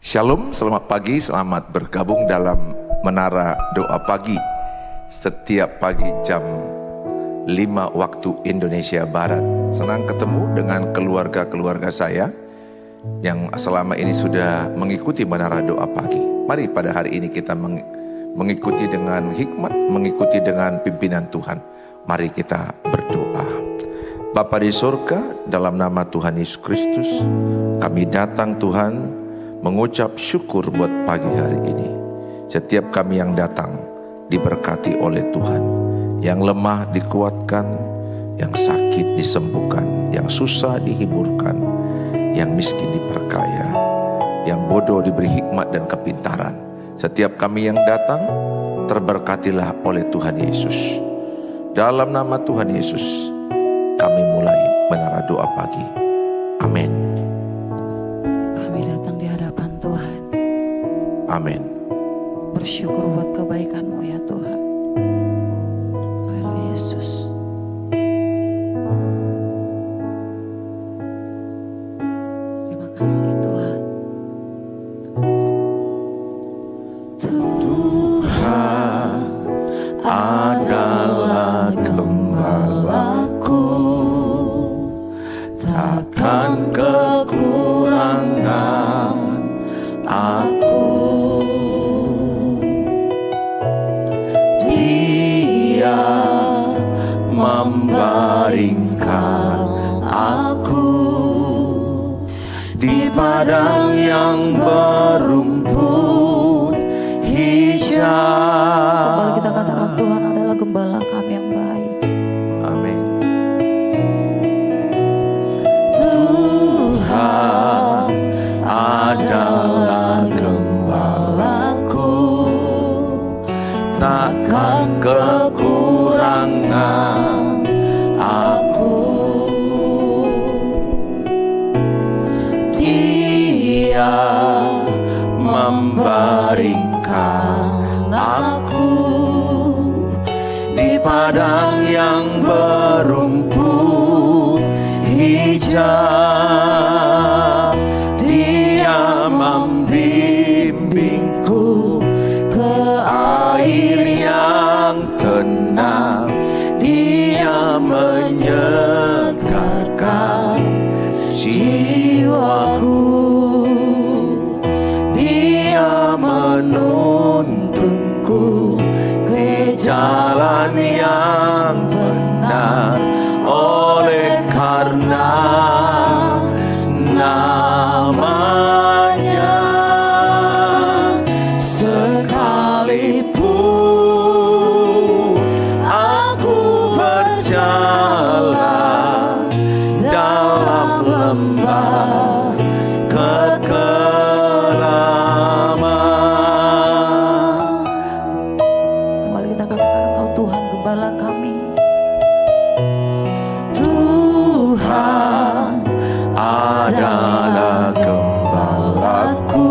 Shalom, selamat pagi, selamat bergabung dalam Menara Doa Pagi. Setiap pagi jam 5 waktu Indonesia Barat. Senang ketemu dengan keluarga-keluarga saya yang selama ini sudah mengikuti Menara Doa Pagi. Mari pada hari ini kita mengikuti dengan hikmat, mengikuti dengan pimpinan Tuhan. Mari kita berdoa. Bapa di surga, dalam nama Tuhan Yesus Kristus, kami datang Tuhan mengucap syukur buat pagi hari ini. Setiap kami yang datang diberkati oleh Tuhan. Yang lemah dikuatkan, yang sakit disembuhkan, yang susah dihiburkan, yang miskin diperkaya, yang bodoh diberi hikmat dan kepintaran. Setiap kami yang datang terberkatilah oleh Tuhan Yesus. Dalam nama Tuhan Yesus kami mulai Menara Doa Pagi. Amin. Kami datang di hadapan Tuhan. Amin. Bersyukur buat kebaikan-Mu ya Tuhan. Haleluya Yesus. Terima kasih Tuhan. Tuhan adalah gembalaku, takkan kekurangan aku. Dia membaringkan aku di padang yang berumput hijau. Kembali kita katakan Tuhan adalah gembala kami yang baik. Amin. Tuhan adalah gembalaku, takkan kekurangan aku. Dia membaringkan aku di padang yang berumput hijau. Dia membimbingku ke air yang tenang. Dia menyegarkan jiwaku. Dia menuntunku ke jalan yang benar, oleh karena namanya. Sekalipun aku berjalan dalam lembah kekelaman. Kembali kita katakan Engkau Tuhan gembala kami. Tuhan adalah gembalaku,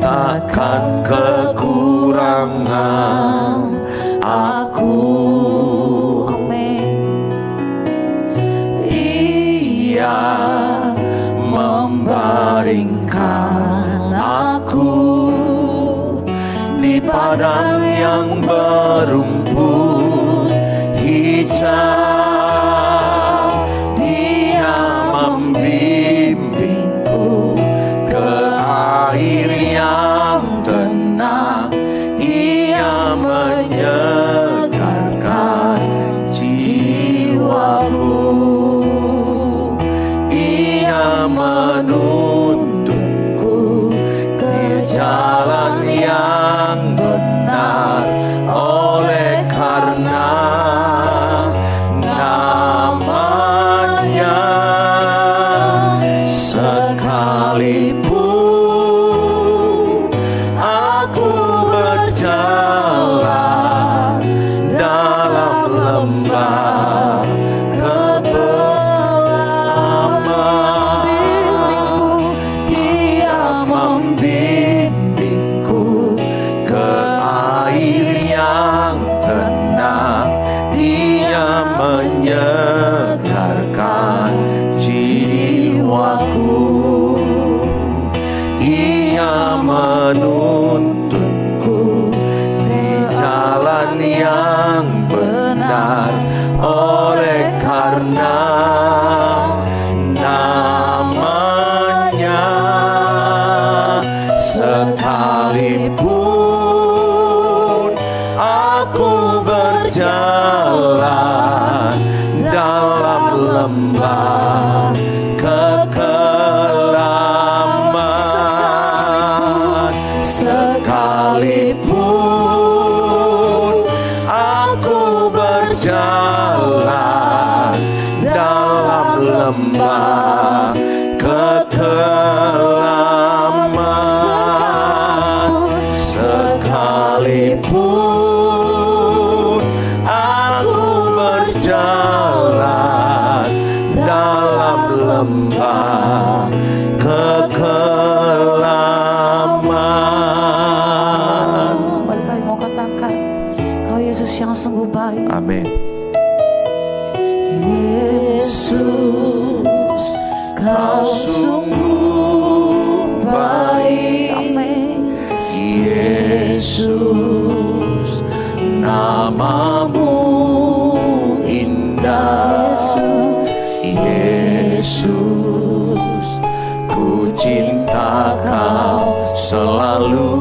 takkan kekurangan aku. Amin. Ia membaringkan aku di padang yang berumput hijau. Dia membimbingku ke air yang tenang. Ia menyegarkan jiwaku. Ia menuntunku ke jalan yang benar, oleh karena namanya. Sekalipun aku berjalan dalam lembah kekelaman, Dia membimbingku ke air yang tenang. Dia menyegarkan jiwaku. kedalaman, sekalipun aku berjalan dalam lembah kekelaman. Kembali kami mau katakan, Kau Yesus yang sungguh baik. Amin. Yesus, Kau sungguh baik. Amin. Yesus, namamu indah. Yesus, ku cinta Kau selalu,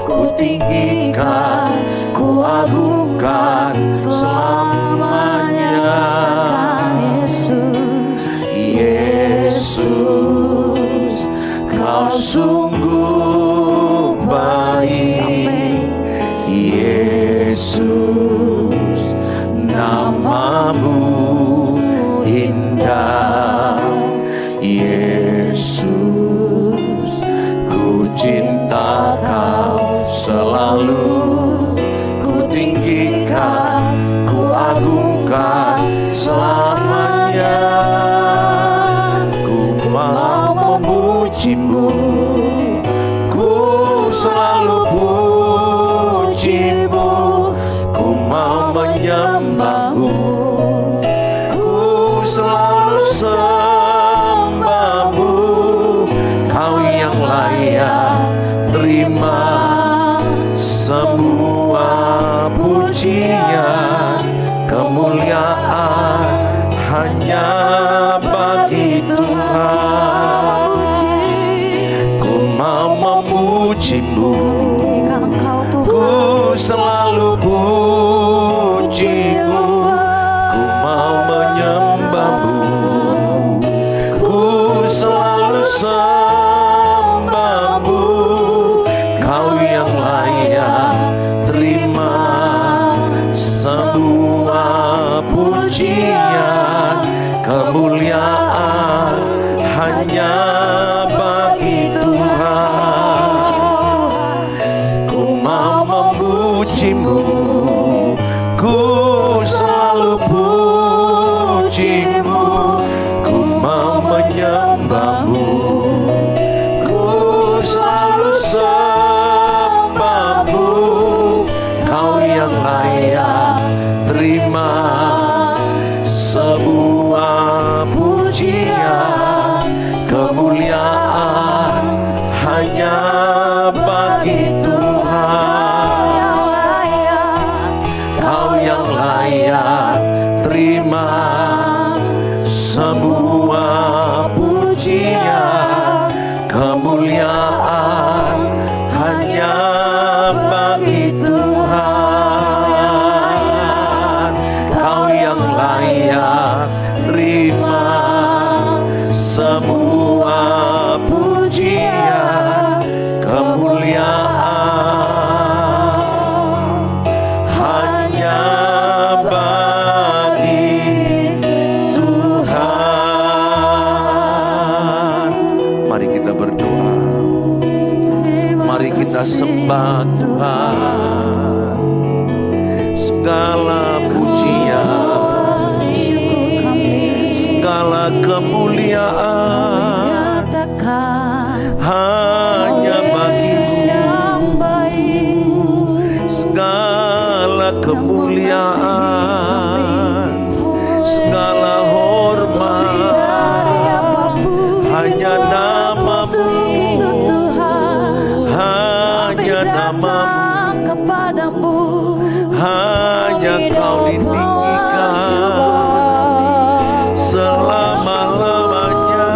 ku tinggikan, ku agungkan selamanya. Yesus, Kau sungguh baik. Yesus, namamu indah. Yesus, ku cinta Kau selalu, ku tinggikan, ku agungkan selamanya. Ku mau memuji-Mu, ku selalu puji-Mu, ku mau menyembah-Mu, ku selalu sembah-Mu. Kau yang layak terima semua pujian, kemuliaan hanya bagi Tuhan. Ku mau memuji-Mu, ku selalu puji-Mu, ku mau menyembah-Mu, ku selalu sembah-Mu. Kau yang layak terima semua pujian, kemuliaan hanya bagi Tuhan. Ku mau memuji-Mu, ku selalu puji-Mu, ku mau menyembah-Mu, ku selalu sembah-Mu. Kau yang layak terima semua pujian, kemuliaan hanya bagi Tuhan. Kau yang layak terima semua pujian, kemuliaan hanya bagi Tuhan. Kau yang layak terima semua pujian, kemuliaan hanya bagi Tuhan. Mari kita berdoa, mari kita sembah Tuhan. Segala pujian, segala kemuliaan hanya bagi-Mu. Segala kemuliaan, segala hormat hanya nama-Mu, hanya nama-Mu, hanya Kau ditinggikan selama-lamanya.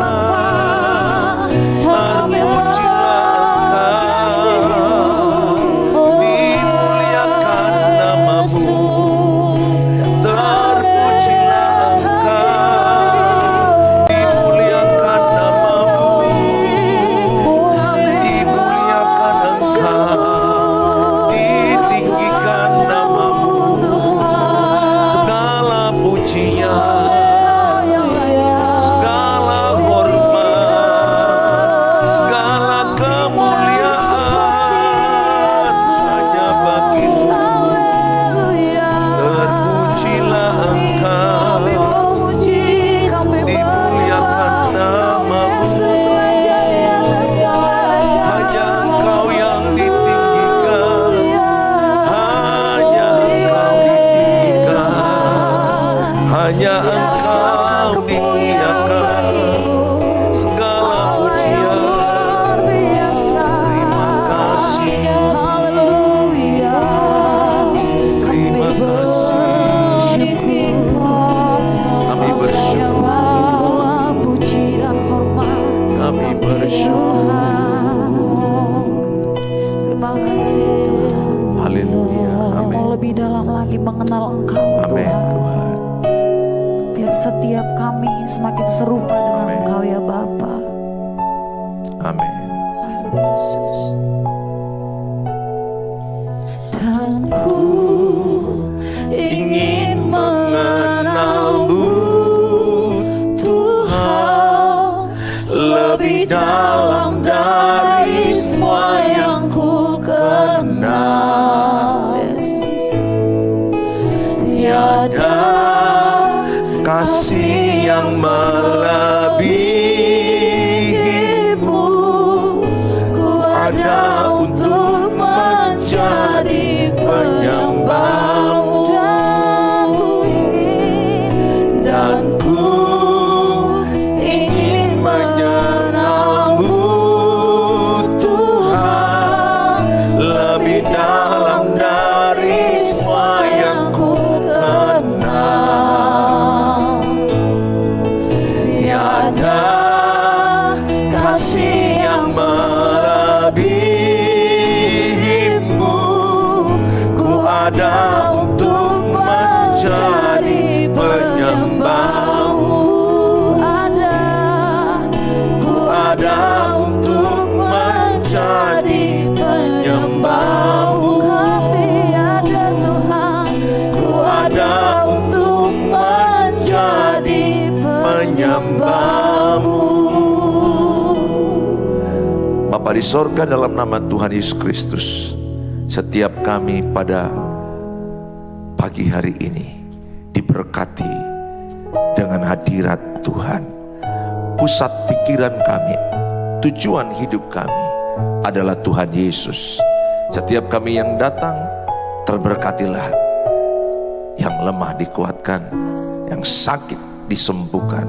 kami bersyukur. Terima kasih Tuhan. Haleluya. Yang Amin. mau lebih dalam lagi mengenal Engkau Amin Tuhan. Tuhan. Biar setiap kami semakin serupa dengan Amin. Engkau ya Bapa. Amin. Yesus. Dan ku ingin mengenalmu Tuhan lebih dalam dari semua yang ku kenal. Yes, Jesus. Tiada Kasih yang melebihimu ku ada untuk menjadi penyembahmu. Dan ku ingin mengenalmu Tuhan lebih dalam dari semua yang ku kenal. Tiada kasih yang melebihimu. Ku ada untuk menjadi penyembahmu. Ku ada untuk menjadi penyembahmu. Kami ada Tuhan. Ku ada untuk menjadi penyembahmu. Bapa di sorga, dalam nama Tuhan Yesus Kristus, setiap kami pada pagi hari ini diberkati dengan hadirat Tuhan. Pusat pikiran kami, tujuan hidup kami adalah Tuhan Yesus. Setiap kami yang datang, terberkatilah. Yang lemah dikuatkan, yang sakit disembuhkan,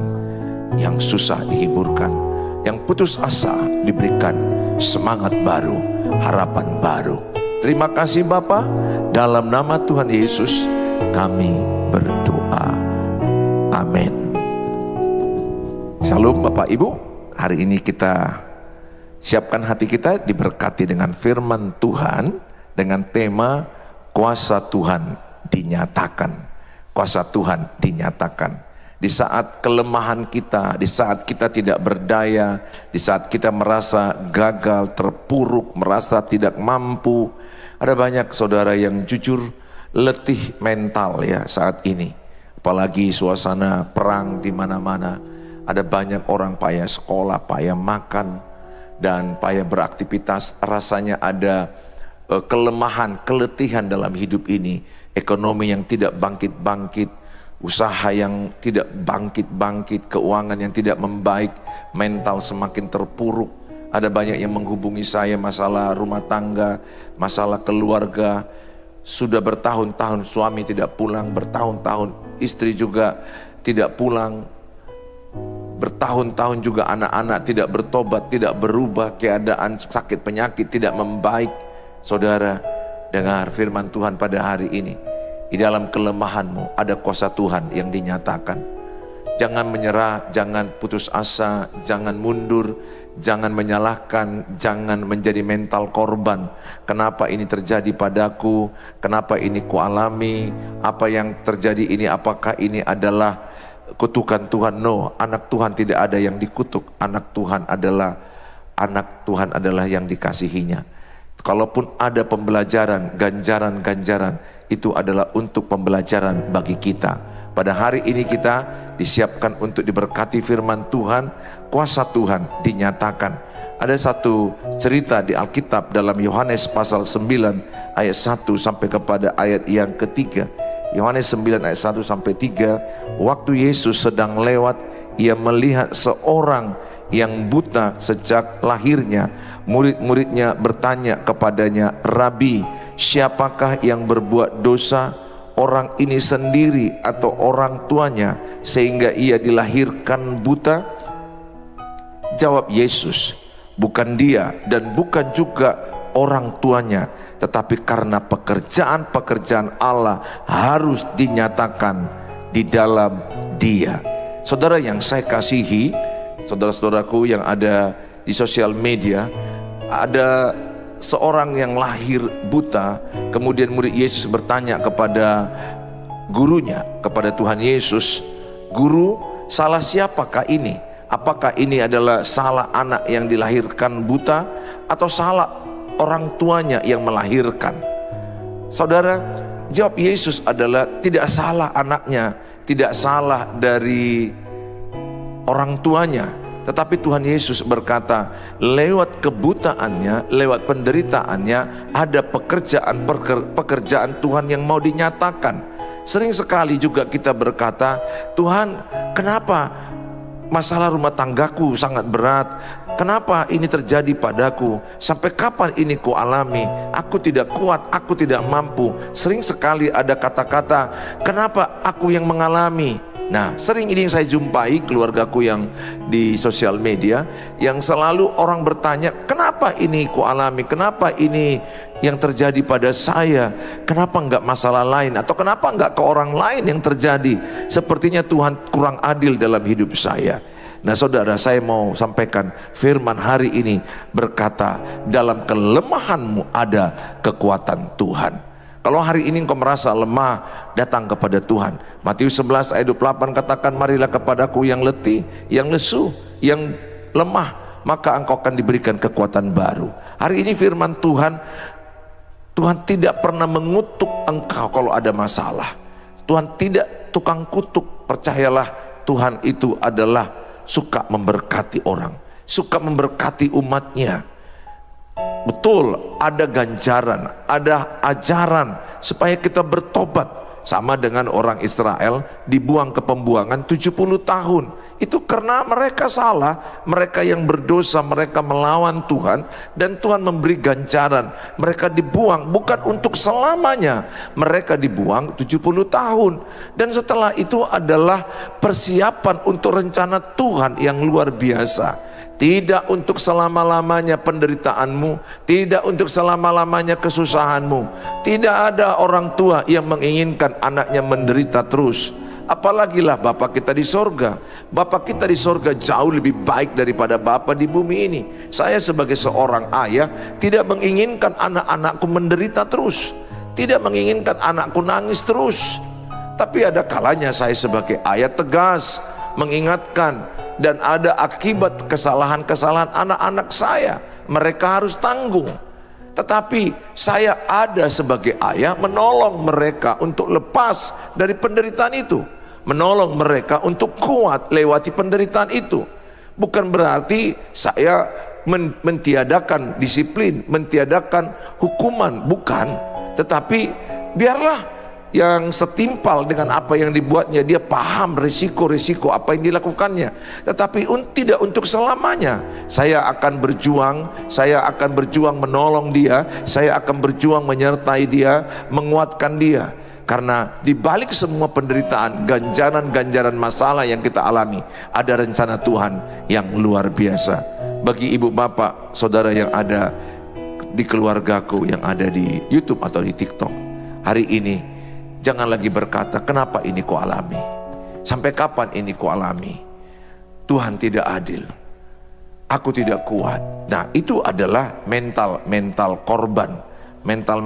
yang susah dihiburkan, yang putus asa diberikan semangat baru, harapan baru. Terima kasih Bapa, dalam nama Tuhan Yesus kami berdoa. Amin. Shalom Bapak Ibu, hari ini kita siapkan hati kita diberkati dengan firman Tuhan dengan tema kuasa Tuhan dinyatakan. Kuasa Tuhan dinyatakan. Di saat kelemahan kita, di saat kita tidak berdaya, di saat kita merasa gagal, terpuruk, merasa tidak mampu, ada banyak saudara yang jujur letih mental ya saat ini. Apalagi suasana perang di mana-mana. Ada banyak orang payah sekolah, payah makan, dan payah beraktivitas. Rasanya ada kelemahan, keletihan dalam hidup ini. Ekonomi yang tidak bangkit-bangkit, usaha yang tidak bangkit-bangkit, keuangan yang tidak membaik, mental semakin terpuruk. Ada banyak yang menghubungi saya masalah rumah tangga, masalah keluarga. Sudah bertahun-tahun suami tidak pulang, bertahun-tahun istri juga tidak pulang, bertahun-tahun juga anak-anak tidak bertobat, tidak berubah, keadaan sakit penyakit tidak membaik. Saudara, dengar firman Tuhan pada hari ini. Di dalam kelemahanmu ada kuasa Tuhan yang dinyatakan. Jangan menyerah, jangan putus asa, jangan mundur, jangan menyalahkan, jangan menjadi mental korban. Kenapa ini terjadi padaku? Kenapa ini kualami? Apa yang terjadi ini, apakah ini adalah kutukan Tuhan? No, anak Tuhan tidak ada yang dikutuk. Anak Tuhan adalah yang dikasihinya. Kalaupun ada pembelajaran, ganjaran-ganjaran, itu adalah untuk pembelajaran bagi kita. Pada hari ini kita disiapkan untuk diberkati firman Tuhan, kuasa Tuhan dinyatakan. Ada satu cerita di Alkitab dalam Yohanes pasal 9 ayat 1 sampai kepada ayat yang ketiga. Yohanes 9 ayat 1 sampai 3. Waktu Yesus sedang lewat, ia melihat seorang yang buta sejak lahirnya. Murid-muridnya bertanya kepadanya, "Rabi, siapakah yang berbuat dosa, orang ini sendiri atau orang tuanya, sehingga ia dilahirkan buta?" Jawab Yesus, "Bukan dia dan bukan juga orang tuanya, tetapi karena pekerjaan-pekerjaan Allah harus dinyatakan di dalam dia." Saudara yang saya kasihi, saudara-saudaraku yang ada di sosial media, ada seorang yang lahir buta, kemudian murid Yesus bertanya kepada gurunya, kepada Tuhan Yesus, "Guru, salah siapakah ini? Apakah ini adalah salah anak yang dilahirkan buta atau salah orang tuanya yang melahirkan?" Saudara, jawab Yesus adalah tidak salah anaknya, tidak salah dari orang tuanya. Tetapi Tuhan Yesus berkata, lewat kebutaannya, lewat penderitaannya, ada pekerjaan Tuhan yang mau dinyatakan. Sering sekali juga kita berkata, "Tuhan, kenapa masalah rumah tanggaku sangat berat? Kenapa ini terjadi padaku? Sampai kapan ini ku alami? Aku tidak kuat, aku tidak mampu." Sering sekali ada kata-kata, "Kenapa aku yang mengalami?" Nah, sering ini yang saya jumpai keluargaku yang di sosial media, yang selalu orang bertanya, "Kenapa ini ku alami? Kenapa ini yang terjadi pada saya? Kenapa enggak masalah lain? Atau kenapa enggak ke orang lain yang terjadi? Sepertinya Tuhan kurang adil dalam hidup saya." Nah saudara, saya mau sampaikan firman hari ini berkata, dalam kelemahanmu ada kekuatan Tuhan. Kalau hari ini engkau merasa lemah, datang kepada Tuhan. Matius 11 ayat 28 katakan, "Marilah kepadaku yang letih, yang lesu, yang lemah, maka engkau akan diberikan kekuatan baru." Hari ini firman Tuhan, Tuhan tidak pernah mengutuk engkau kalau ada masalah. Tuhan tidak tukang kutuk. Percayalah, Tuhan itu adalah suka memberkati orang, suka memberkati umatnya. Betul, ada ganjaran, ada ajaran supaya kita bertobat. Sama dengan orang Israel dibuang ke pembuangan 70 tahun. Itu karena mereka salah, mereka yang berdosa, mereka melawan Tuhan, dan Tuhan memberi ganjaran. Mereka dibuang bukan untuk selamanya, mereka dibuang 70 tahun. Dan setelah itu adalah persiapan untuk rencana Tuhan yang luar biasa. Tidak untuk selama-lamanya penderitaanmu, tidak untuk selama-lamanya kesusahanmu. Tidak ada orang tua yang menginginkan anaknya menderita terus. Apalagilah Bapa kita di sorga. Bapa kita di sorga jauh lebih baik daripada Bapa di bumi ini. Saya sebagai seorang ayah tidak menginginkan anak-anakku menderita terus, tidak menginginkan anakku nangis terus. Tapi ada kalanya saya sebagai ayah tegas mengingatkan, dan ada akibat kesalahan-kesalahan anak-anak saya, mereka harus tanggung. Tetapi saya ada sebagai ayah menolong mereka untuk lepas dari penderitaan itu, menolong mereka untuk kuat lewati penderitaan itu. Bukan berarti saya mentiadakan disiplin, mentiadakan hukuman, bukan. Tetapi biarlah yang setimpal dengan apa yang dibuatnya, dia paham risiko-risiko apa yang dilakukannya. Tetapi tidak untuk selamanya. Saya akan berjuang menolong dia, saya akan berjuang menyertai dia, menguatkan dia. Karena di balik semua penderitaan, ganjaran-ganjaran masalah yang kita alami, ada rencana Tuhan yang luar biasa. Bagi ibu bapak, saudara yang ada di keluargaku, yang ada di YouTube atau di TikTok, hari ini jangan lagi berkata, "Kenapa ini ku alami? Sampai kapan ini ku alami? Tuhan tidak adil, aku tidak kuat." Nah, itu adalah mental korban, mental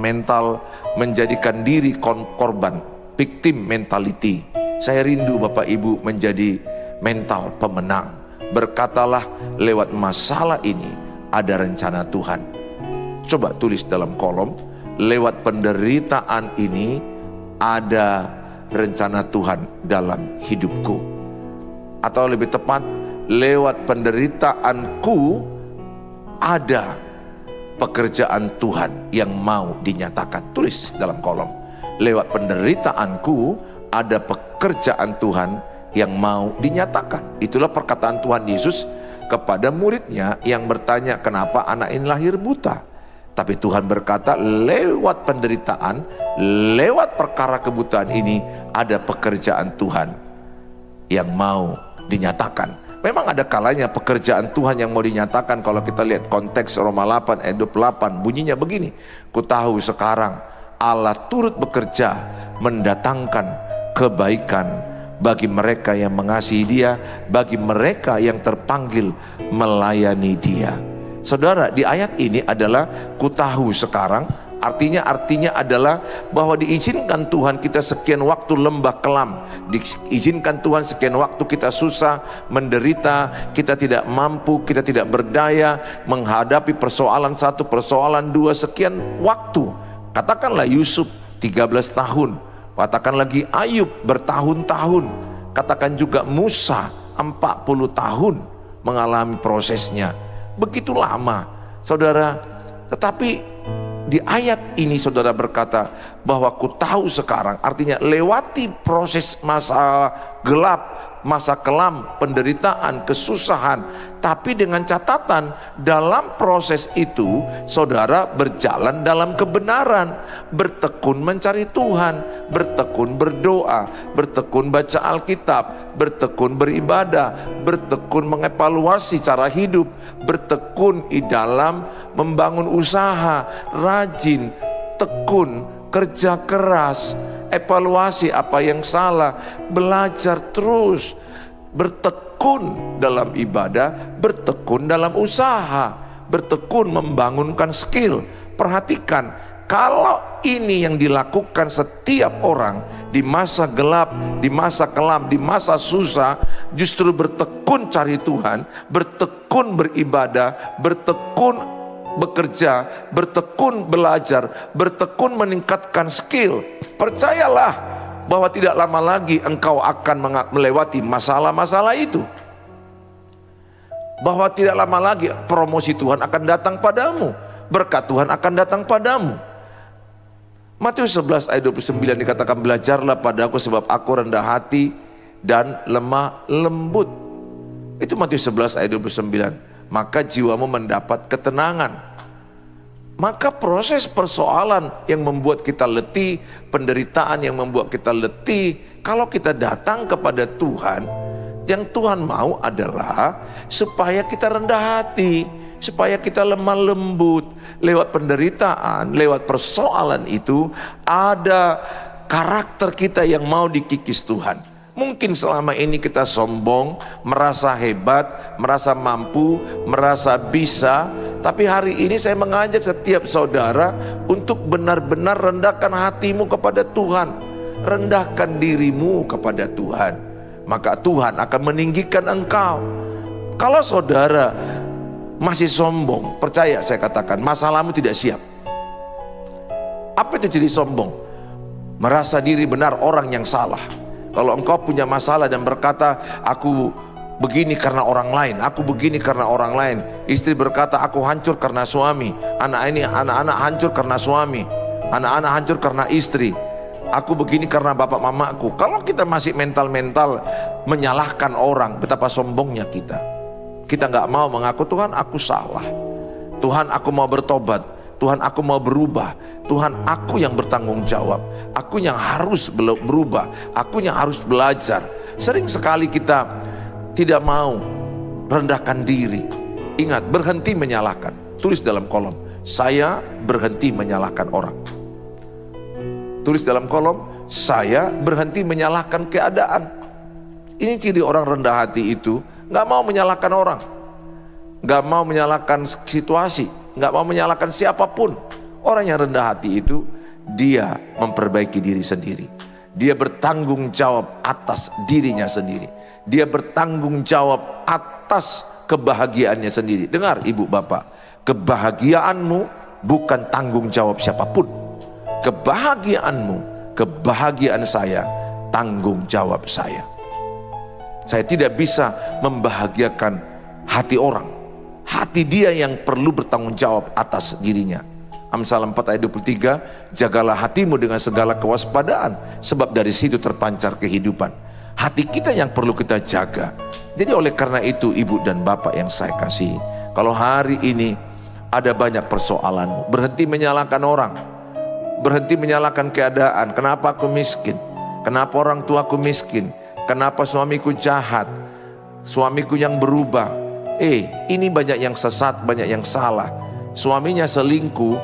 menjadikan diri korban, victim mentality. Saya rindu Bapak Ibu menjadi mental pemenang. Berkatalah, lewat masalah ini ada rencana Tuhan. Coba tulis dalam kolom, lewat penderitaan ini ada rencana Tuhan dalam hidupku. Atau lebih tepat, lewat penderitaanku ada pekerjaan Tuhan yang mau dinyatakan. Tulis dalam kolom, lewat penderitaanku ada pekerjaan Tuhan yang mau dinyatakan. Itulah perkataan Tuhan Yesus kepada muridnya yang bertanya, "Kenapa anak ini lahir buta?" Tapi Tuhan berkata, lewat penderitaan, lewat perkara kebutaan ini ada pekerjaan Tuhan yang mau dinyatakan. Memang ada kalanya pekerjaan Tuhan yang mau dinyatakan. Kalau kita lihat konteks Roma 8 ayat 28, bunyinya begini, "Ku tahu sekarang Allah turut bekerja mendatangkan kebaikan bagi mereka yang mengasihi Dia, bagi mereka yang terpanggil melayani Dia. Saudara, di ayat ini adalah ku tahu sekarang, artinya adalah bahwa diizinkan Tuhan kita sekian waktu lembah kelam, diizinkan Tuhan sekian waktu kita susah, menderita, kita tidak mampu, kita tidak berdaya menghadapi persoalan satu, persoalan dua, sekian waktu. Katakanlah Yusuf 13 tahun, katakan lagi Ayub bertahun-tahun, katakan juga Musa 40 tahun mengalami prosesnya. Begitu lama, saudara. Tetapi di ayat ini saudara berkata bahwa ku tahu sekarang, artinya lewati proses masa gelap, masa kelam, penderitaan, kesusahan, tapi dengan catatan dalam proses itu saudara berjalan dalam kebenaran, bertekun mencari Tuhan, bertekun berdoa, bertekun baca Alkitab, bertekun beribadah, bertekun mengevaluasi cara hidup, bertekun di dalam membangun usaha, rajin, tekun, kerja keras, evaluasi apa yang salah, belajar terus, bertekun dalam ibadah, bertekun dalam usaha, bertekun membangunkan skill. Perhatikan, kalau ini yang dilakukan setiap orang di masa gelap, di masa kelam, di masa susah, justru bertekun cari Tuhan, bertekun beribadah, bertekun bekerja, bertekun belajar, bertekun meningkatkan skill. Percayalah bahwa tidak lama lagi engkau akan melewati masalah-masalah itu. Bahwa tidak lama lagi promosi Tuhan akan datang padamu, berkat Tuhan akan datang padamu. Matius 11 ayat 29 dikatakan, belajarlah padaku sebab aku rendah hati dan lemah lembut. Itu Matius 11 ayat 29. Maka jiwamu mendapat ketenangan. Maka proses persoalan yang membuat kita letih, penderitaan yang membuat kita letih, kalau kita datang kepada Tuhan, yang Tuhan mau adalah supaya kita rendah hati, supaya kita lemah lembut. Lewat penderitaan, lewat persoalan itu ada karakter kita yang mau dikikis Tuhan. Mungkin selama ini kita sombong, merasa hebat, merasa mampu, merasa bisa. Tapi hari ini saya mengajak setiap saudara untuk benar-benar rendahkan hatimu kepada Tuhan. Rendahkan dirimu kepada Tuhan. Maka Tuhan akan meninggikan engkau. Kalau saudara masih sombong, percaya saya katakan, masalahmu tidak siap. Apa itu jadi sombong? Merasa diri benar, orang yang salah. Kalau engkau punya masalah dan berkata, aku begini karena orang lain, aku begini karena orang lain. Istri berkata, aku hancur karena suami. Anak-anak hancur karena suami. Anak-anak hancur karena istri. Aku begini karena bapak mamaku. Kalau kita masih mental-mental menyalahkan orang, betapa sombongnya kita. Kita nggak mau mengaku, Tuhan aku salah. Tuhan aku mau bertobat. Tuhan aku mau berubah. Tuhan aku yang bertanggung jawab. Aku yang harus berubah. Aku yang harus belajar. Sering sekali kita tidak mau rendahkan diri. Ingat, berhenti menyalahkan. Tulis dalam kolom, saya berhenti menyalahkan orang. Tulis dalam kolom, saya berhenti menyalahkan keadaan. Ini ciri orang rendah hati itu, gak mau menyalahkan orang, gak mau menyalahkan situasi, gak mau menyalahkan siapapun. Orang yang rendah hati itu, dia memperbaiki diri sendiri. Dia bertanggung jawab atas dirinya sendiri. Dia bertanggung jawab atas kebahagiaannya sendiri. Dengar ibu bapak, kebahagiaanmu bukan tanggung jawab siapapun. Kebahagiaanmu, kebahagiaan saya, tanggung jawab saya. Saya tidak bisa membahagiakan hati orang. Hati dia yang perlu bertanggung jawab atas dirinya. Amsal 4 ayat 23, jagalah hatimu dengan segala kewaspadaan, sebab dari situ terpancar kehidupan. Hati kita yang perlu kita jaga. Jadi oleh karena itu ibu dan bapak yang saya kasihi, kalau hari ini ada banyak persoalanmu, berhenti menyalahkan orang, berhenti menyalahkan keadaan. Kenapa aku miskin? Kenapa orang tuaku miskin? Kenapa suamiku jahat? Suamiku yang berubah. Ini banyak yang sesat, banyak yang salah. Suaminya selingkuh,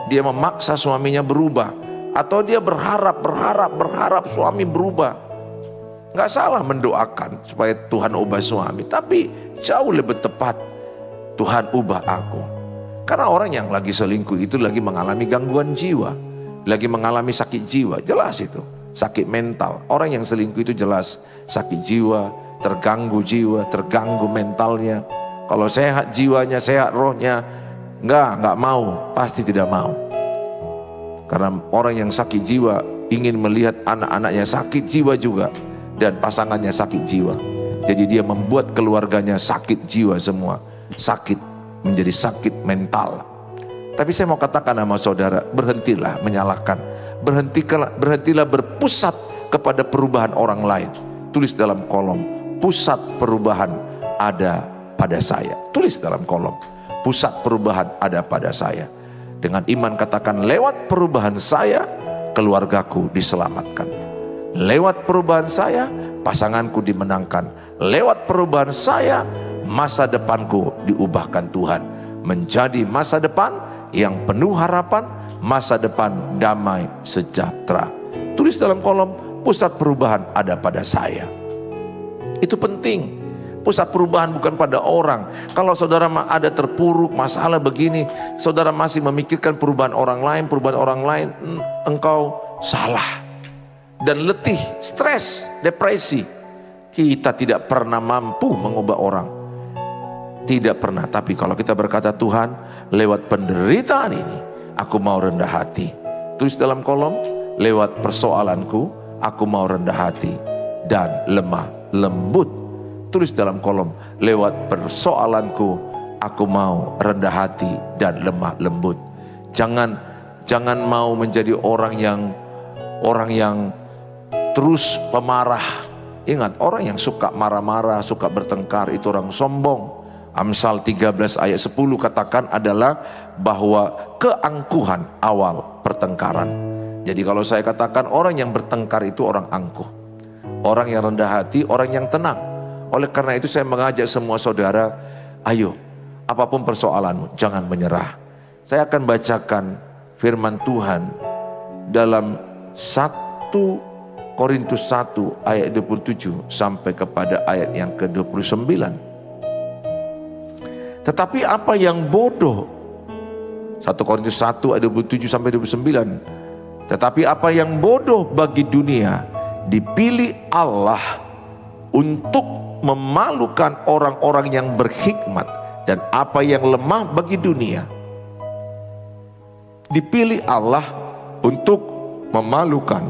dia memaksa suaminya berubah, atau dia berharap suami berubah. Nggak salah mendoakan supaya Tuhan ubah suami, tapi jauh lebih tepat Tuhan ubah aku. Karena orang yang lagi selingkuh itu lagi mengalami gangguan jiwa, lagi mengalami sakit jiwa, jelas itu. Sakit mental. Orang yang selingkuh itu jelas sakit jiwa, terganggu mentalnya. Kalau sehat jiwanya, sehat rohnya, nggak mau, pasti tidak mau. Karena orang yang sakit jiwa ingin melihat anak-anaknya sakit jiwa juga, dan pasangannya sakit jiwa. Jadi dia membuat keluarganya sakit jiwa semua, sakit, menjadi sakit mental. Tapi saya mau katakan sama saudara, berhentilah menyalahkan, berhentilah berpusat kepada perubahan orang lain. Tulis dalam kolom, pusat perubahan ada pada saya. Tulis dalam kolom, pusat perubahan ada pada saya. Dengan iman katakan, lewat perubahan saya, keluargaku diselamatkan. Lewat perubahan saya, pasanganku dimenangkan. Lewat perubahan saya, masa depanku diubahkan Tuhan menjadi masa depan yang penuh harapan, masa depan damai sejahtera. Tulis dalam kolom, pusat perubahan ada pada saya. Itu penting. Pusat perubahan bukan pada orang. Kalau saudara ada terpuruk, masalah begini, saudara masih memikirkan perubahan orang lain, engkau salah. Dan letih, stres, depresi. Kita tidak pernah mampu mengubah orang. Tidak pernah. Tapi kalau kita berkata, Tuhan, lewat penderitaan ini, aku mau rendah hati. Tulis dalam kolom, lewat persoalanku, aku mau rendah hati dan lemah lembut. Tulis dalam kolom, lewat persoalanku, aku mau rendah hati dan lemah lembut. Jangan mau menjadi orang yang terus pemarah. Ingat, orang yang suka marah-marah, suka bertengkar, itu orang sombong. Amsal 13 ayat 10 katakan adalah bahwa keangkuhan awal pertengkaran. Jadi kalau saya katakan orang yang bertengkar itu orang angkuh, orang yang rendah hati, orang yang tenang. Oleh karena itu saya mengajak semua saudara, ayo apapun persoalanmu jangan menyerah. Saya akan bacakan firman Tuhan dalam 1 Korintus 1 ayat 27 sampai kepada ayat yang ke-29. Tetapi apa yang bodoh, 1 Korintus 1 ayat 27 sampai 29. Tetapi apa yang bodoh bagi dunia dipilih Allah untuk memalukan orang-orang yang berhikmat, dan apa yang lemah bagi dunia dipilih Allah untuk memalukan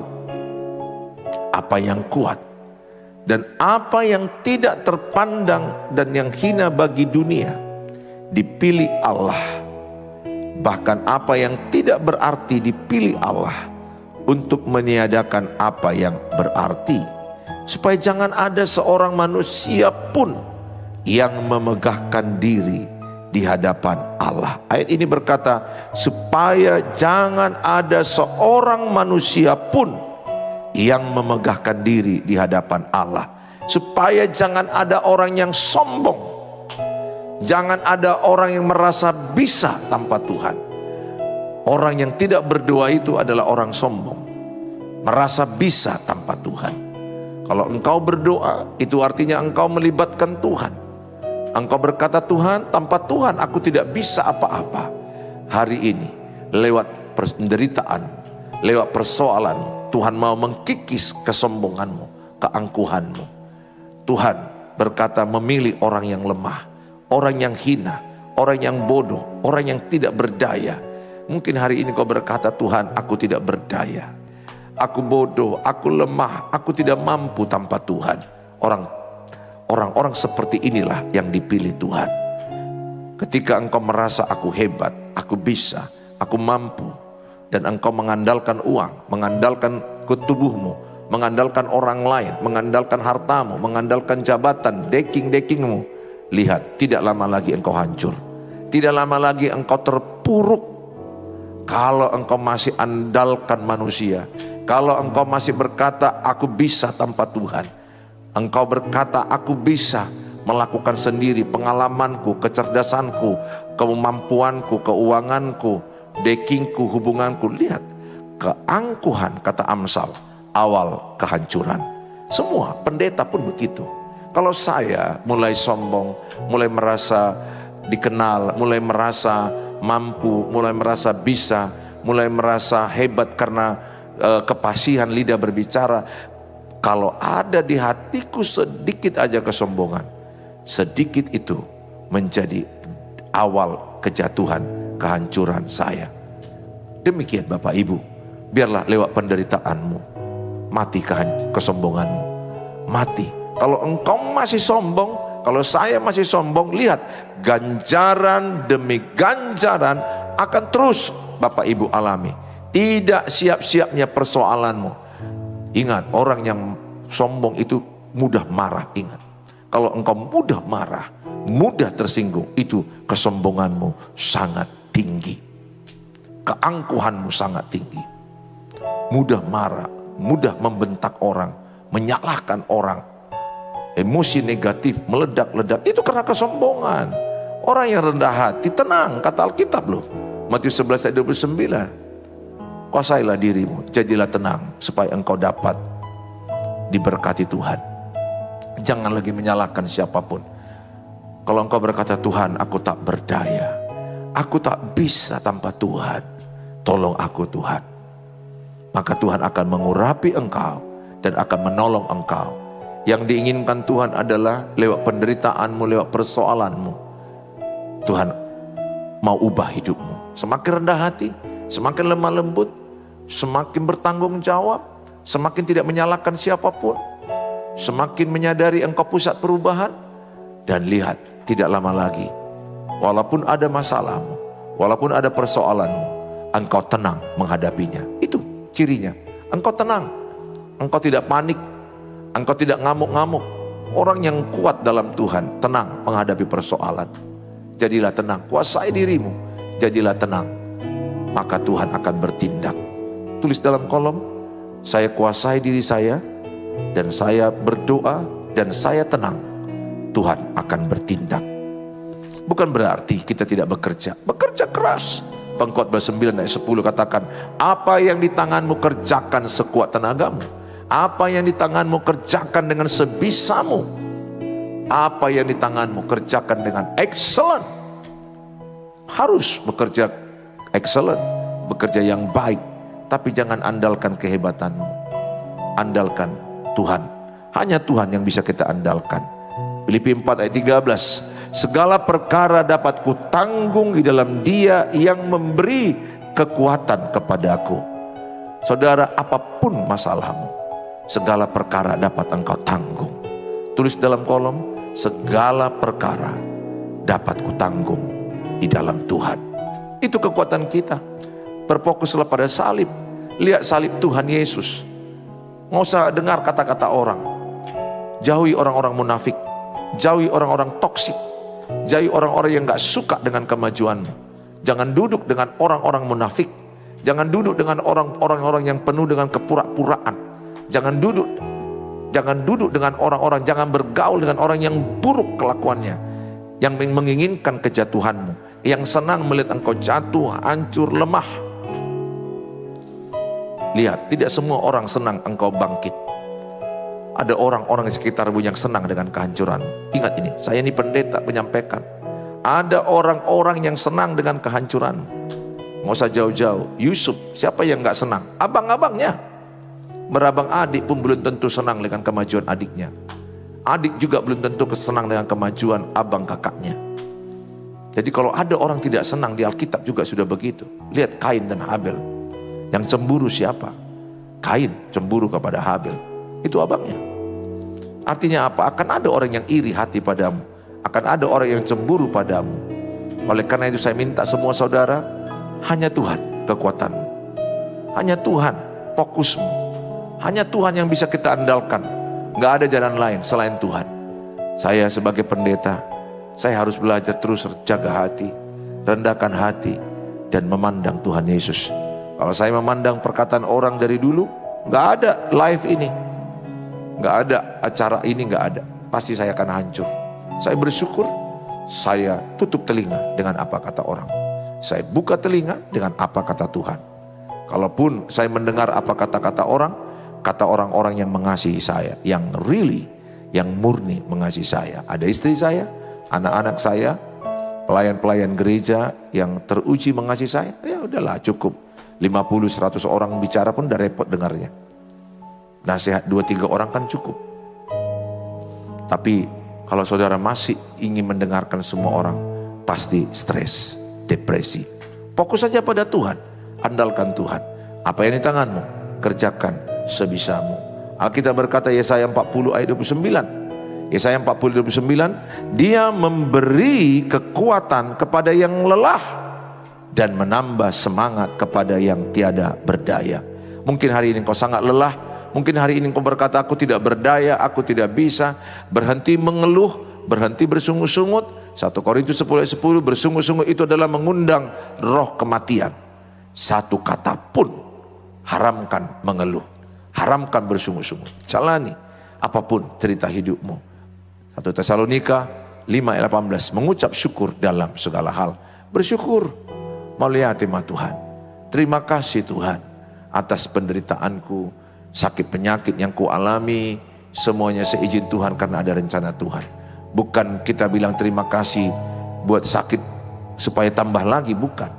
apa yang kuat, dan apa yang tidak terpandang dan yang hina bagi dunia dipilih Allah. Bahkan apa yang tidak berarti dipilih Allah untuk meniadakan apa yang berarti, supaya jangan ada seorang manusia pun yang memegahkan diri di hadapan Allah. Ayat ini berkata, supaya jangan ada seorang manusia pun yang memegahkan diri di hadapan Allah. Supaya jangan ada orang yang sombong. Jangan ada orang yang merasa bisa tanpa Tuhan. Orang yang tidak berdoa itu adalah orang sombong, merasa bisa tanpa Tuhan. Kalau engkau berdoa, itu artinya engkau melibatkan Tuhan. Engkau berkata, Tuhan, tanpa Tuhan aku tidak bisa apa-apa. Hari ini, lewat penderitaan, lewat persoalan, Tuhan mau mengkikis kesombonganmu, keangkuhanmu. Tuhan berkata memilih orang yang lemah, orang yang hina, orang yang bodoh, orang yang tidak berdaya. Mungkin hari ini kau berkata, Tuhan, aku tidak berdaya, aku bodoh, aku lemah, aku tidak mampu tanpa Tuhan. Orang-orang seperti inilah yang dipilih Tuhan. Ketika engkau merasa aku hebat, aku bisa, aku mampu, dan engkau mengandalkan uang, mengandalkan tubuhmu, mengandalkan orang lain, mengandalkan hartamu, mengandalkan jabatan, dekingmu, lihat, tidak lama lagi engkau hancur. Tidak lama lagi engkau terpuruk. Kalau engkau masih andalkan manusia, kalau engkau masih berkata aku bisa tanpa Tuhan, engkau berkata aku bisa melakukan sendiri, pengalamanku, kecerdasanku, kemampuanku, keuanganku, dekingku, hubunganku. Lihat, keangkuhan, kata Amsal, awal kehancuran. Semua pendeta pun begitu. Kalau saya mulai sombong, mulai merasa dikenal, mulai merasa mampu, mulai merasa bisa, mulai merasa hebat karena kepasihan lidah berbicara. Kalau ada di hatiku sedikit aja kesombongan, sedikit itu menjadi awal kejatuhan, kehancuran saya. Demikian Bapak Ibu, biarlah lewat penderitaanmu mati kesombonganmu, mati. Kalau engkau masih sombong, kalau saya masih sombong, lihat ganjaran demi ganjaran akan terus Bapak Ibu alami. Tidak siap-siapnya persoalanmu. Ingat, orang yang sombong itu mudah marah. Ingat, kalau engkau mudah marah, mudah tersinggung, itu kesombonganmu sangat tinggi. Keangkuhanmu sangat tinggi. Mudah marah, mudah membentak orang, menyalahkan orang. Emosi negatif meledak-ledak, itu karena kesombongan. Orang yang rendah hati tenang, kata Alkitab loh. Matius 11 ayat 29. Kuasailah dirimu, jadilah tenang supaya engkau dapat diberkati Tuhan. Jangan lagi menyalahkan siapapun. Kalau engkau berkata, Tuhan aku tak berdaya, aku tak bisa tanpa Tuhan, tolong aku Tuhan. Maka Tuhan akan mengurapi engkau dan akan menolong engkau. Yang diinginkan Tuhan adalah lewat penderitaanmu, lewat persoalanmu, Tuhan mau ubah hidupmu. Semakin rendah hati, semakin lemah lembut, semakin bertanggung jawab, semakin tidak menyalahkan siapapun, semakin menyadari engkau pusat perubahan. Dan lihat, tidak lama lagi, walaupun ada masalahmu, walaupun ada persoalanmu, engkau tenang menghadapinya. Itu cirinya, engkau tenang, engkau tidak panik, engkau tidak ngamuk-ngamuk. Orang yang kuat dalam Tuhan tenang menghadapi persoalan. Jadilah tenang, kuasai dirimu, jadilah tenang, maka Tuhan akan bertindak. Tulis dalam kolom, saya kuasai diri saya, dan saya berdoa, dan saya tenang, Tuhan akan bertindak. Bukan berarti kita tidak bekerja keras. Pengkhotbah 9 ayat 10 katakan, apa yang di tanganmu kerjakan sekuat tenagamu. Apa yang di tanganmu kerjakan dengan sebisamu. Apa yang di tanganmu kerjakan dengan excellent. Harus bekerja excellent, bekerja yang baik. Tapi jangan andalkan kehebatanmu, andalkan Tuhan. Hanya Tuhan yang bisa kita andalkan. Filipi 4 ayat 13, segala perkara dapat kutanggung di dalam Dia yang memberi kekuatan kepadaku. Saudara, apapun masalahmu, segala perkara dapat engkau tanggung. Tulis dalam kolom, segala perkara dapat kutanggung di dalam Tuhan. Itu kekuatan kita. Berfokuslah pada salib. Lihat salib Tuhan Yesus. Nggak usah dengar kata-kata orang. Jauhi orang-orang munafik. Jauhi orang-orang toksik. Jauhi orang-orang yang gak suka dengan kemajuanmu. Jangan duduk dengan orang-orang munafik. Jangan duduk dengan orang-orang yang penuh dengan kepura-puraan. Jangan duduk dengan orang-orang, jangan bergaul dengan orang yang buruk kelakuannya, yang menginginkan kejatuhanmu, yang senang melihat engkau jatuh, hancur, lemah. Lihat, tidak semua orang senang engkau bangkit. Ada orang-orang di sekitarmu yang senang dengan kehancuran. Ingat ini, saya ini pendeta menyampaikan. Ada orang-orang yang senang dengan kehancuran. Nggak usah jauh-jauh. Yusuf, siapa yang nggak senang? Abang-abangnya. Berabang adik pun belum tentu senang dengan kemajuan adiknya. Adik juga belum tentu senang dengan kemajuan abang kakaknya. Jadi kalau ada orang tidak senang, di Alkitab juga sudah begitu. Lihat Kain dan Habel. Yang cemburu siapa? Kain cemburu kepada Habel. Itu abangnya. Artinya apa? Akan ada orang yang iri hati padamu. Akan ada orang yang cemburu padamu. Oleh karena itu saya minta semua saudara, hanya Tuhan kekuatanmu. Hanya Tuhan fokusmu. Hanya Tuhan yang bisa kita andalkan. Gak ada jalan lain selain Tuhan. Saya sebagai pendeta, saya harus belajar terus jaga hati, rendahkan hati, dan memandang Tuhan Yesus. Kalau saya memandang perkataan orang dari dulu, gak ada live ini, gak ada acara ini, gak ada. Pasti saya akan hancur. Saya bersyukur, saya tutup telinga dengan apa kata orang. Saya buka telinga dengan apa kata Tuhan. Kalaupun saya mendengar apa kata-kata orang, kata orang-orang yang mengasihi saya, yang really, yang murni mengasihi saya. Ada istri saya, anak-anak saya, pelayan-pelayan gereja yang teruji mengasihi saya. Ya udahlah, cukup 50-100 orang bicara pun udah repot dengarnya. Nasihat 2-3 orang kan cukup. Tapi kalau saudara masih ingin mendengarkan semua orang, pasti stres, depresi. Fokus saja pada Tuhan, andalkan Tuhan. Apa yang di tanganmu, kerjakan sebisamu. Alkitab berkata Yesaya 40 ayat 29. Yesaya 40 ayat 29, Dia memberi kekuatan kepada yang lelah dan menambah semangat kepada yang tiada berdaya. Mungkin hari ini kau sangat lelah, mungkin hari ini kau berkata aku tidak berdaya, aku tidak bisa. Berhenti mengeluh, berhenti bersungut-sungut. 1 Korintus 10 ayat 10, bersungut-sungut itu adalah mengundang roh kematian. Satu kata pun haramkan mengeluh, haramkan bersungut-sungut. Jalani apapun cerita hidupmu. 1 Tesalonika 5 ayat 18, mengucap syukur dalam segala hal. Bersyukur, melihat tema Tuhan. Terima kasih Tuhan atas penderitaanku, sakit penyakit yang ku alami, semuanya seizin Tuhan karena ada rencana Tuhan. Bukan kita bilang terima kasih buat sakit supaya tambah lagi, bukan.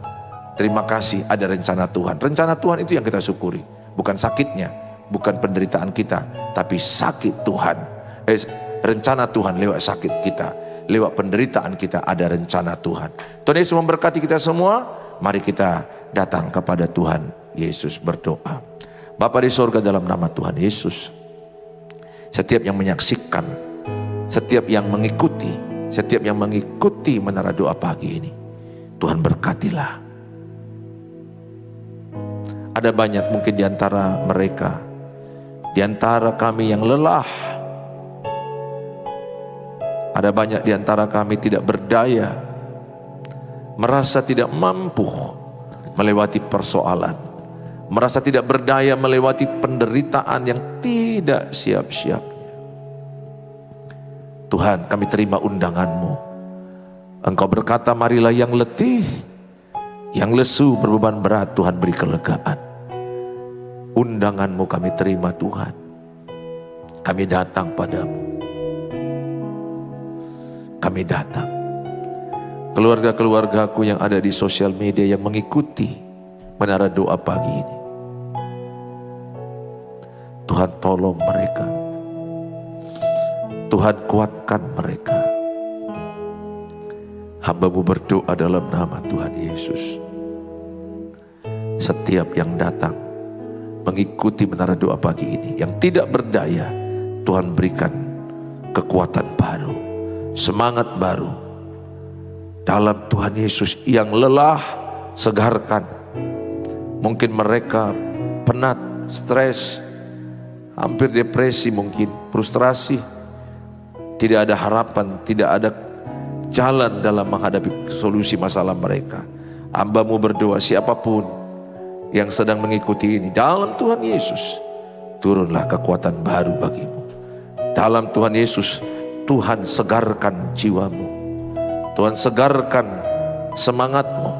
Terima kasih ada rencana Tuhan. Rencana Tuhan itu yang kita syukuri, bukan sakitnya, bukan penderitaan kita, tapi sakit Tuhan. Rencana Tuhan lewat sakit kita, lewat penderitaan kita ada rencana Tuhan. Tuhan Yesus memberkati kita semua. Mari kita datang kepada Tuhan Yesus berdoa. Bapa di sorga, dalam nama Tuhan Yesus, setiap yang menyaksikan, setiap yang mengikuti menara doa pagi ini, Tuhan berkatilah. Ada banyak mungkin di antara mereka, di antara kami yang lelah. Ada banyak di antara kami tidak berdaya, merasa tidak mampu melewati persoalan, merasa tidak berdaya melewati penderitaan yang tidak siap-siap. Tuhan, kami terima undangan-Mu. Engkau berkata, marilah yang letih, yang lesu berbeban berat, Tuhan beri kelegaan. Undangan-Mu kami terima Tuhan. Kami datang padamu. Kami datang. Keluarga-keluargaku yang ada di sosial media yang mengikuti menara doa pagi ini, Tuhan tolong mereka. Tuhan kuatkan mereka. Hamba-Mu berdoa dalam nama Tuhan Yesus. Setiap yang datang mengikuti menara doa pagi ini, yang tidak berdaya, Tuhan berikan kekuatan baru, semangat baru. Dalam Tuhan Yesus, yang lelah segarkan. Mungkin mereka penat, stres, hampir depresi, mungkin frustrasi. Tidak ada harapan, tidak ada jalan dalam menghadapi solusi masalah mereka. Hamba-Mu berdoa, siapapun yang sedang mengikuti ini, dalam Tuhan Yesus, turunlah kekuatan baru bagimu. Dalam Tuhan Yesus, Tuhan segarkan jiwamu. Tuhan segarkan semangatmu.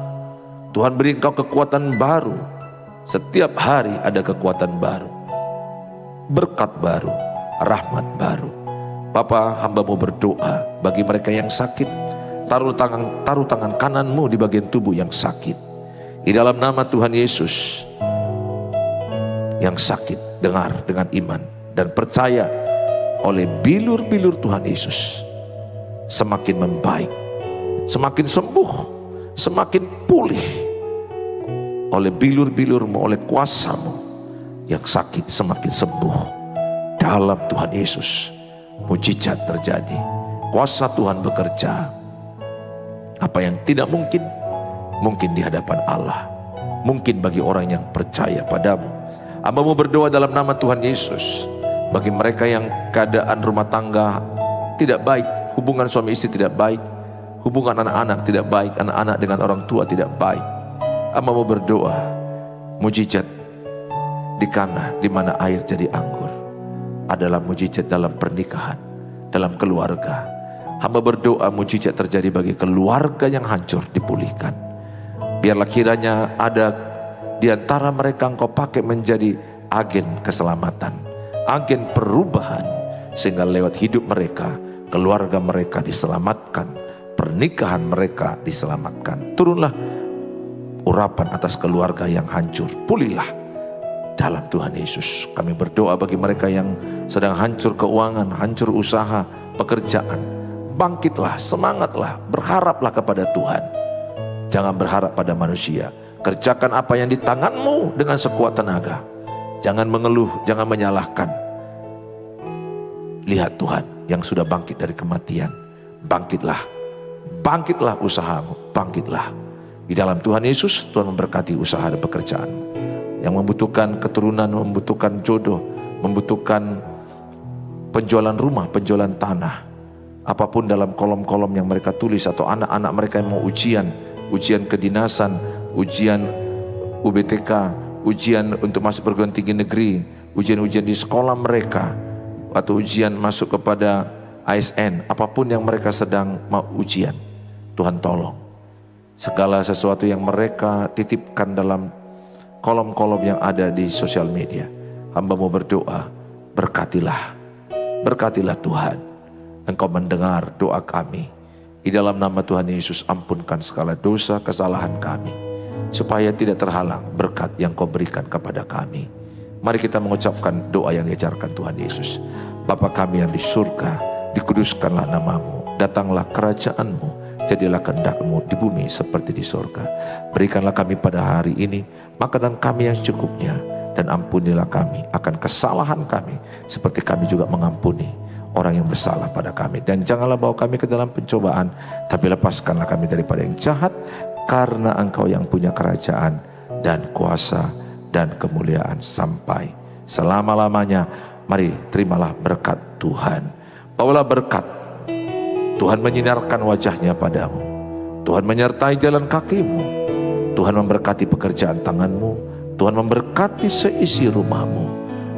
Tuhan beri engkau kekuatan baru. Setiap hari ada kekuatan baru, berkat baru, rahmat baru. Bapa, hamba-Mu berdoa bagi mereka yang sakit, taruh tangan kanan-Mu di bagian tubuh yang sakit. Di dalam nama Tuhan Yesus, yang sakit dengar dengan iman dan percaya oleh bilur-bilur Tuhan Yesus, semakin membaik, semakin sembuh, semakin pulih oleh bilur-bilur-Mu, oleh kuasa-Mu. Yang sakit semakin sembuh dalam Tuhan Yesus. Mujizat terjadi, kuasa Tuhan bekerja. Apa yang tidak mungkin, mungkin di hadapan Allah, mungkin bagi orang yang percaya padamu. Hamba-Mu berdoa dalam nama Tuhan Yesus, bagi mereka yang keadaan rumah tangga tidak baik, hubungan suami istri tidak baik, hubungan anak-anak tidak baik, anak-anak dengan orang tua tidak baik. Hamba-Mu berdoa, mujizat di Kana, di mana air jadi anggur, adalah mujizat dalam pernikahan, dalam keluarga. Hamba berdoa mujizat terjadi bagi keluarga yang hancur dipulihkan. Biarlah kiranya ada di antara mereka Engkau pakai menjadi agen keselamatan, agen perubahan, sehingga lewat hidup mereka, keluarga mereka diselamatkan, pernikahan mereka diselamatkan. Turunlah urapan atas keluarga yang hancur, pulihlah dalam Tuhan Yesus. Kami berdoa bagi mereka yang sedang hancur keuangan, hancur usaha, pekerjaan. Bangkitlah, semangatlah, berharaplah kepada Tuhan. Jangan berharap pada manusia. Kerjakan apa yang di tanganmu dengan sekuat tenaga. Jangan mengeluh, jangan menyalahkan. Lihat Tuhan yang sudah bangkit dari kematian. Bangkitlah, bangkitlah usahamu, bangkitlah. Di dalam Tuhan Yesus, Tuhan memberkati usaha dan pekerjaanmu. Yang membutuhkan keturunan, membutuhkan jodoh, membutuhkan penjualan rumah, penjualan tanah. Apapun dalam kolom-kolom yang mereka tulis, atau anak-anak mereka yang mau ujian kedinasan, ujian UBTK, ujian untuk masuk perguruan tinggi negeri, ujian-ujian di sekolah mereka, atau ujian masuk kepada ASN, apapun yang mereka sedang mau ujian, Tuhan tolong. Segala sesuatu yang mereka titipkan dalam kolom-kolom yang ada di sosial media, hamba-Mu berdoa, berkatilah, berkatilah Tuhan. Engkau mendengar doa kami. Di dalam nama Tuhan Yesus, ampunkan segala dosa kesalahan kami, supaya tidak terhalang berkat yang Kau berikan kepada kami. Mari kita mengucapkan doa yang diajarkan Tuhan Yesus. Bapa kami yang di surga, dikuduskanlah nama-Mu, datanglah kerajaan-Mu, jadilah kehendak-Mu di bumi seperti di surga. Berikanlah kami pada hari ini makanan kami yang secukupnya, dan ampunilah kami akan kesalahan kami, seperti kami juga mengampuni orang yang bersalah pada kami. Dan janganlah bawa kami ke dalam pencobaan, tapi lepaskanlah kami daripada yang jahat, karena Engkau yang punya kerajaan dan kuasa dan kemuliaan sampai selama-lamanya. Mari terimalah berkat Tuhan. Bawalah berkat Tuhan, menyinarkan wajahnya padamu. Tuhan menyertai jalan kakimu. Tuhan memberkati pekerjaan tanganmu. Tuhan memberkati seisi rumahmu.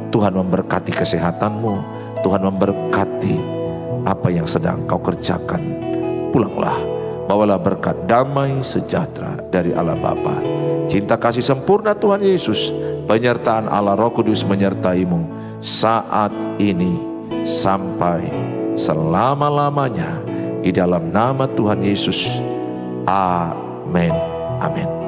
Tuhan memberkati kesehatanmu. Tuhan memberkati apa yang sedang kau kerjakan. Pulanglah, bawalah berkat damai sejahtera dari Allah Bapa, cinta kasih sempurna Tuhan Yesus, penyertaan Allah Roh Kudus menyertaimu saat ini sampai selama-lamanya. Di dalam nama Tuhan Yesus. Amin. Amin.